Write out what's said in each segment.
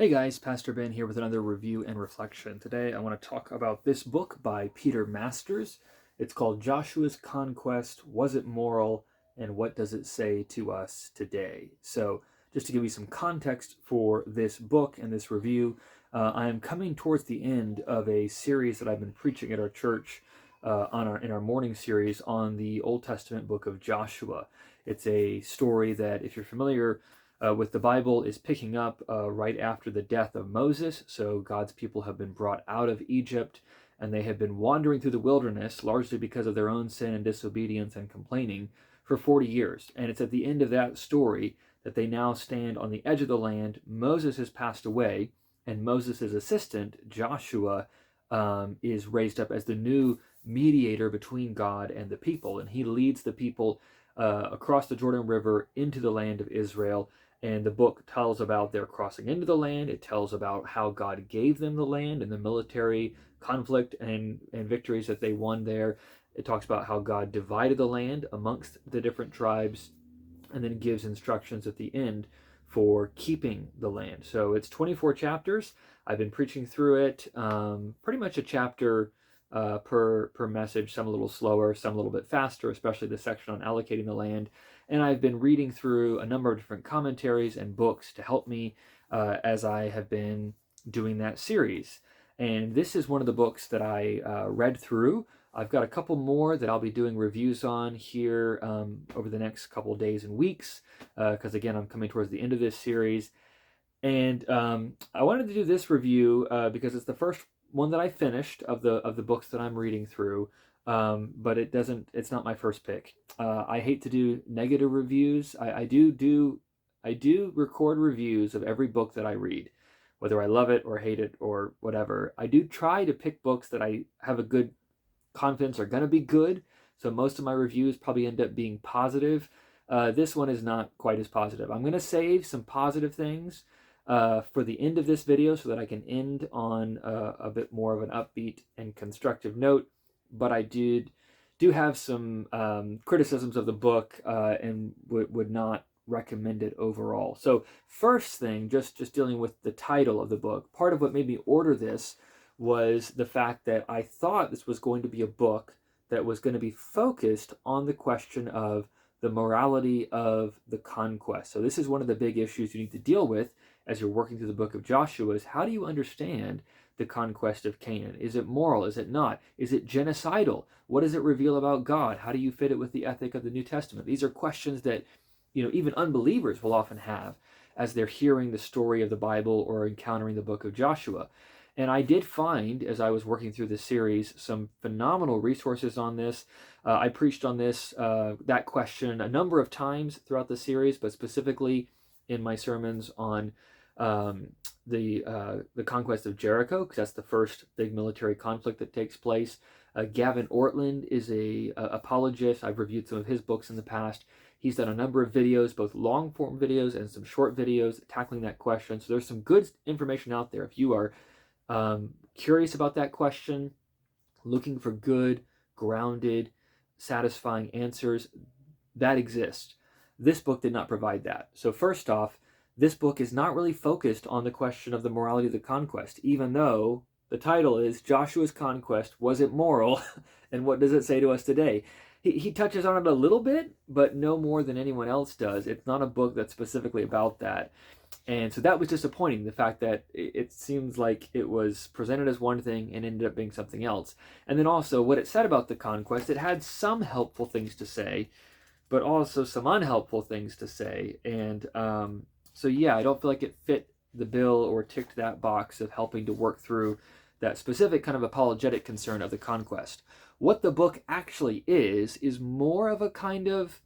Hey guys, Pastor Ben here with another review and reflection. Today I want to talk about this book by Peter Masters. It's called Joshua's Conquest, Was It Moral, and What Does It Say to Us Today? So just to give you some context for this book and this review, I am coming towards the end of a series that I've been preaching at our church in our morning series on the Old Testament book of Joshua. It's a story that, if you're familiar with the Bible, is picking up right after the death of Moses. So God's people have been brought out of Egypt, and they have been wandering through the wilderness, largely because of their own sin and disobedience and complaining, for 40 years. And it's at the end of that story that they now stand on the edge of the land. Moses has passed away, and Moses' assistant, Joshua, is raised up as the new mediator between God and the people. And he leads the people across the Jordan River into the land of Israel. And the book tells about their crossing into the land. It tells about how God gave them the land and the military conflict and victories that they won there. It talks about how God divided the land amongst the different tribes, and then gives instructions at the end for keeping the land. So it's 24 chapters. I've been preaching through it, pretty much a chapter per message, some a little slower, some a little bit faster, especially the section on allocating the land. And I've been reading through a number of different commentaries and books to help me as I have been doing that series. And this is one of the books that I read through. I've got a couple more that I'll be doing reviews on here over the next couple of days and weeks, because again, I'm coming towards the end of this series. And I wanted to do this review because it's the first one that I finished of the books that I'm reading through. But it's not my first pick. I hate to do negative reviews. I do record reviews of every book that I read, whether I love it or hate it or whatever. I do try to pick books that I have a good confidence are going to be good. So most of my reviews probably end up being positive. This one is not quite as positive. I'm going to save some positive things for the end of this video so that I can end on a bit more of an upbeat and constructive note. But I do have some criticisms of the book and would not recommend it overall. So first thing, just dealing with the title of the book, part of what made me order this was the fact that I thought this was going to be a book that was going to be focused on the question of the morality of the conquest. So this is one of the big issues you need to deal with as you're working through the book of Joshua is how do you understand the conquest of Canaan? Is it moral? Is it not? Is it genocidal? What does it reveal about God? How do you fit it with the ethic of the New Testament? These are questions that, even unbelievers will often have as they're hearing the story of the Bible or encountering the book of Joshua. And I did find, as I was working through this series, some phenomenal resources on this. I preached on that question a number of times throughout the series, but specifically in my sermons on the conquest of Jericho, because that's the first big military conflict that takes place. Gavin Ortland is a apologist. I've reviewed some of his books in the past. He's done a number of videos, both long-form videos and some short videos tackling that question. So there's some good information out there if you are curious about that question, looking for good, grounded, satisfying answers. That exists. This book did not provide that. So first off, this book is not really focused on the question of the morality of the conquest, even though the title is Joshua's Conquest, Was It Moral? And what does it say to us today? He touches on it a little bit, but no more than anyone else does. It's not a book that's specifically about that. And so that was disappointing, the fact that it seems like it was presented as one thing and ended up being something else. And then also what it said about the conquest, it had some helpful things to say, but also some unhelpful things to say. And so yeah, I don't feel like it fit the bill or ticked that box of helping to work through that specific kind of apologetic concern of the conquest. What the book actually is more of a kind of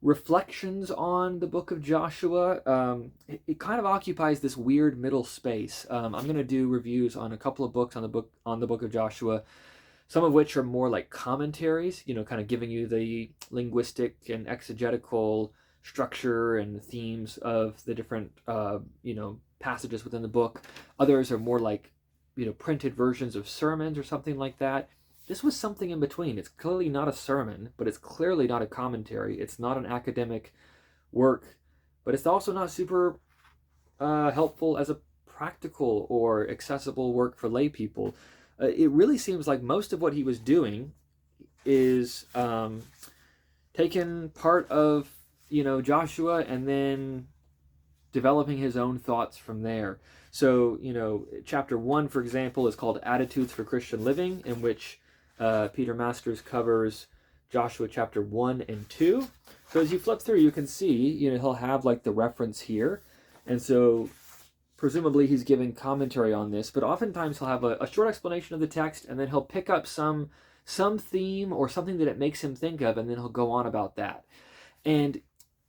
reflections on the book of Joshua. It kind of occupies this weird middle space. I'm going to do reviews on a couple of books on the book of Joshua, some of which are more like commentaries, kind of giving you the linguistic and exegetical structure and themes of the different passages within the book. Others are more like printed versions of sermons or something like that. This was something in between. It's clearly not a sermon, but it's clearly not a commentary. It's not an academic work, but it's also not super helpful as a practical or accessible work for lay people. It really seems like most of what he was doing is taking part of, Joshua and then developing his own thoughts from there. So, chapter 1, for example, is called Attitudes for Christian Living, in which Peter Masters covers Joshua chapter 1 and 2. So as you flip through, you can see, he'll have like the reference here. And so presumably he's giving commentary on this, but oftentimes he'll have a short explanation of the text, and then he'll pick up some theme or something that it makes him think of, and then he'll go on about that. And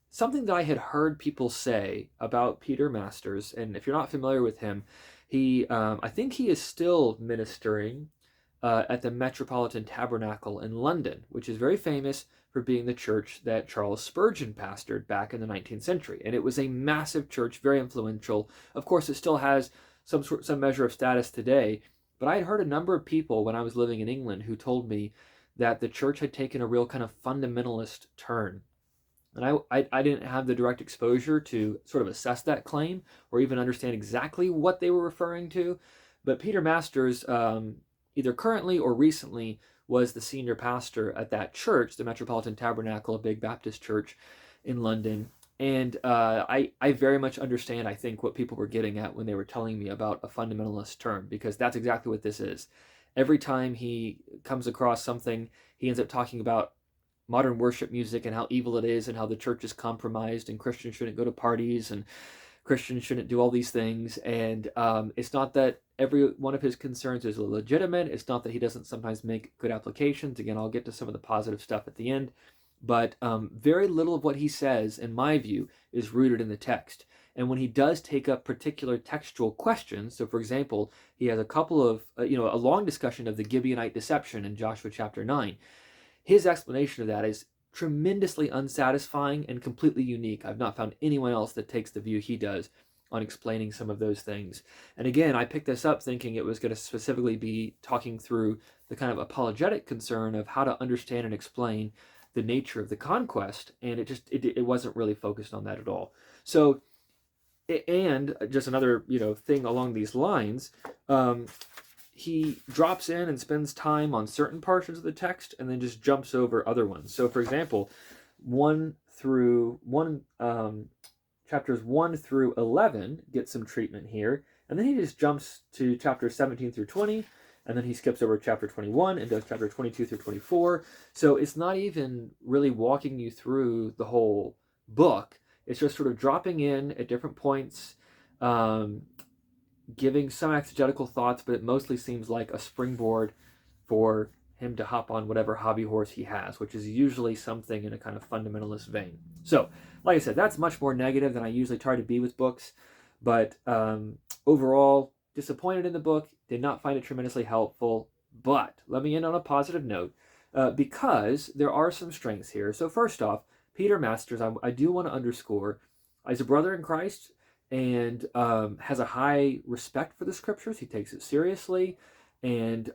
something that I had heard people say about Peter Masters, and if you're not familiar with him, I think he is still ministering at the Metropolitan Tabernacle in London, which is very famous for being the church that Charles Spurgeon pastored back in the 19th century. And it was a massive church, very influential. Of course, it still has some measure of status today, but I had heard a number of people when I was living in England who told me that the church had taken a real kind of fundamentalist turn. And I didn't have the direct exposure to sort of assess that claim or even understand exactly what they were referring to. But Peter Masters, either currently or recently, was the senior pastor at that church, the Metropolitan Tabernacle, a big Baptist church in London. And I very much understand, I think, what people were getting at when they were telling me about a fundamentalist term, because that's exactly what this is. Every time he comes across something, he ends up talking about modern worship music and how evil it is and how the church is compromised and Christians shouldn't go to parties and Christians shouldn't do all these things. And it's not that every one of his concerns is legitimate. It's not that he doesn't sometimes make good applications. Again, I'll get to some of the positive stuff at the end. But very little of what he says, in my view, is rooted in the text. And when he does take up particular textual questions, so for example, he has a couple of, a long discussion of the Gibeonite deception in Joshua chapter 9. His explanation of that is tremendously unsatisfying and completely unique. I've not found anyone else that takes the view he does on explaining some of those things. And again, I picked this up thinking it was going to specifically be talking through the kind of apologetic concern of how to understand and explain the nature of the conquest, and it wasn't really focused on that at all. So, and just another thing along these lines, he drops in and spends time on certain portions of the text and then just jumps over other ones. So, for example, chapters 1 through 11 get some treatment here, and then he just jumps to chapters 17 through 20, and then he skips over chapter 21 and does chapter 22 through 24. So it's not even really walking you through the whole book. It's just sort of dropping in at different points, giving some exegetical thoughts, but it mostly seems like a springboard for him to hop on whatever hobby horse he has, which is usually something in a kind of fundamentalist vein. So, like I said, that's much more negative than I usually try to be with books, but overall, disappointed in the book, did not find it tremendously helpful, but let me end on a positive note, because there are some strengths here. So first off, Peter Masters, I do want to underscore, is a brother in Christ and has a high respect for the scriptures. He takes it seriously and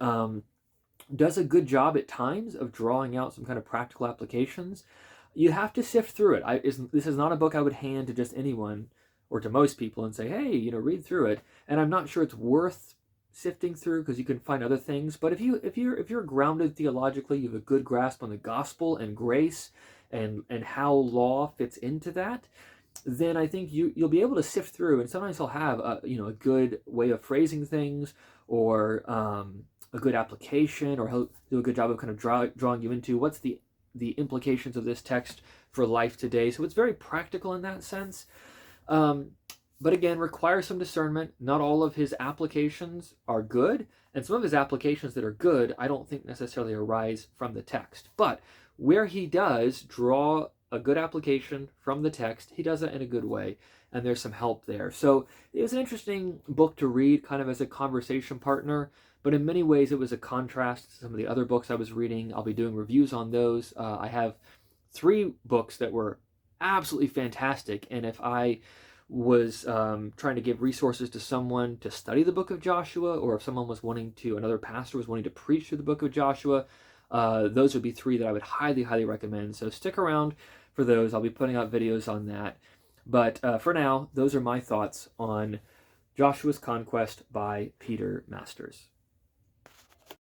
does a good job at times of drawing out some kind of practical applications. You have to sift through it. This is not a book I would hand to just anyone or to most people and say, hey, read through it. And I'm not sure it's worth sifting through because you can find other things. But if you're grounded theologically, you have a good grasp on the gospel and grace and how law fits into that, then I think you'll be able to sift through. And sometimes he'll have a good way of phrasing things, or a good application, or he'll do a good job of kind of drawing you into what's the implications of this text for life today. So it's very practical in that sense. But again, requires some discernment. Not all of his applications are good, and some of his applications that are good, I don't think necessarily arise from the text. But where he does draw a good application from the text, he does it in a good way, and there's some help there. So it was an interesting book to read kind of as a conversation partner, but in many ways it was a contrast to some of the other books I was reading. I'll be doing reviews on those. I have 3 books that were absolutely fantastic, and if I was trying to give resources to someone to study the book of Joshua, or if someone was another pastor was wanting to preach through the book of Joshua, those would be 3 that I would highly, highly recommend. So stick around for those. I'll be putting out videos on that. But for now, those are my thoughts on Joshua's Conquest by Peter Masters.